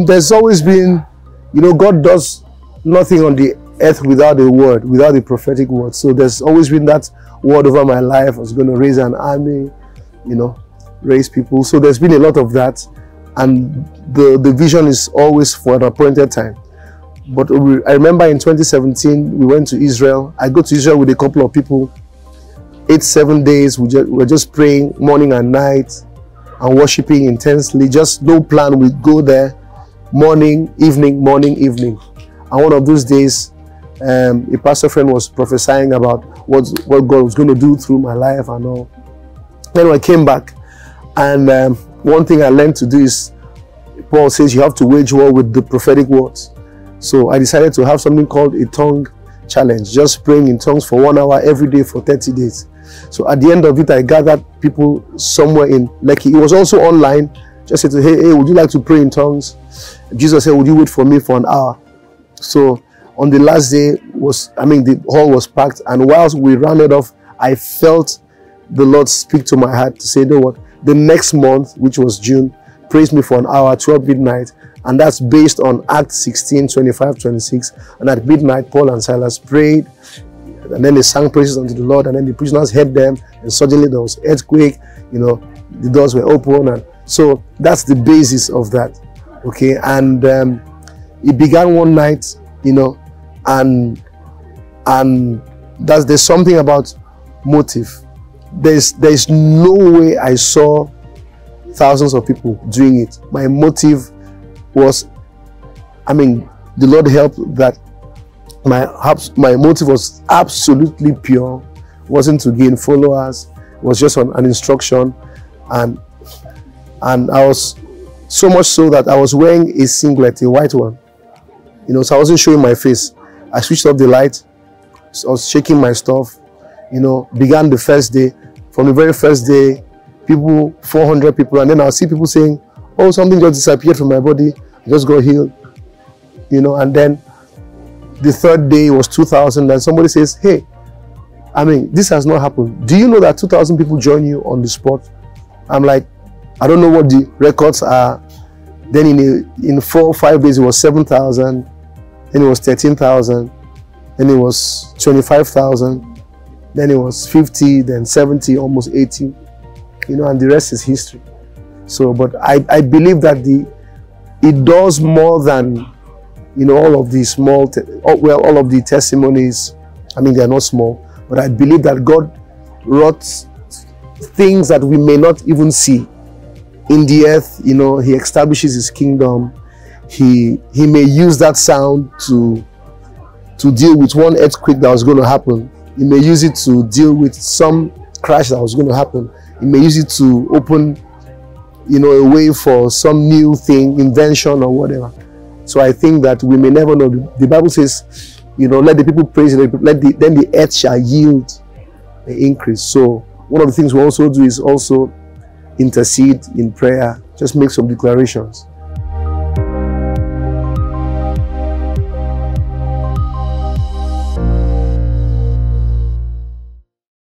There's always been, God does nothing on the earth without a word, without a prophetic word. So there's always been that word over my life. I was going to raise an army, raise people. So there's been a lot of that. And the vision is always for an appointed time. But I remember in 2017, we went to Israel. I go to Israel with a couple of people. 7 days, we're just praying morning and night and worshiping intensely. Just no plan. We go there morning, evening, morning, evening. And one of those days, a pastor friend was prophesying about what God was going to do through my life and all. Then I came back, and one thing I learned to do is, Paul says you have to wage war with the prophetic words. So I decided to have something called a tongue challenge, just praying in tongues for 1 hour every day for 30 days. So at the end of it, I gathered people somewhere in Lekki. It was also online. Just said, hey, would you like to pray in tongues? Jesus said, would you wait for me for an hour? So on the last day, the hall was packed. And whilst we rounded off, I felt the Lord speak to my heart to say, you know what? The next month, which was June, praise me for an hour, 12 midnight. And that's based on Acts 16, 25, 26. And at midnight, Paul and Silas prayed. And then they sang praises unto the Lord. And then the prisoners heard them. And suddenly there was earthquake. The doors were open. And so that's the basis of that. Okay. And it began one night, and there's something about motive. There's no way I saw thousands of people doing it. My motive was, the Lord helped that my motive was absolutely pure. It wasn't to gain followers. It was just an instruction. And I was so much so that I was wearing a singlet, a white one. So I wasn't showing my face. I switched off the light. So I was shaking my stuff. Began the first day. From the very first day, 400 people, and then I'll see people saying, oh, something just disappeared from my body. I just got healed. And then the third day was 2,000, and somebody says, hey, this has not happened. Do you know that 2,000 people join you on the spot? I'm like, I don't know what the records are. Then in 4 or 5 days, it was 7,000. Then it was 13,000. Then it was 25,000. Then it was 50, then 70, almost 80. And the rest is history. So, but I believe that it does more than, all of the small, all of the testimonies. They are not small. But I believe that God wrought things that we may not even see in the earth. He establishes his kingdom. He may use that sound to deal with one earthquake that was going to happen. He may use it to deal with some crash that was going to happen. He may use it to open, a way for some new thing, invention or whatever. So I think that we may never know. The Bible says, let the people praise, then the earth shall yield an increase. So one of the things we also do is also intercede in prayer, just make some declarations.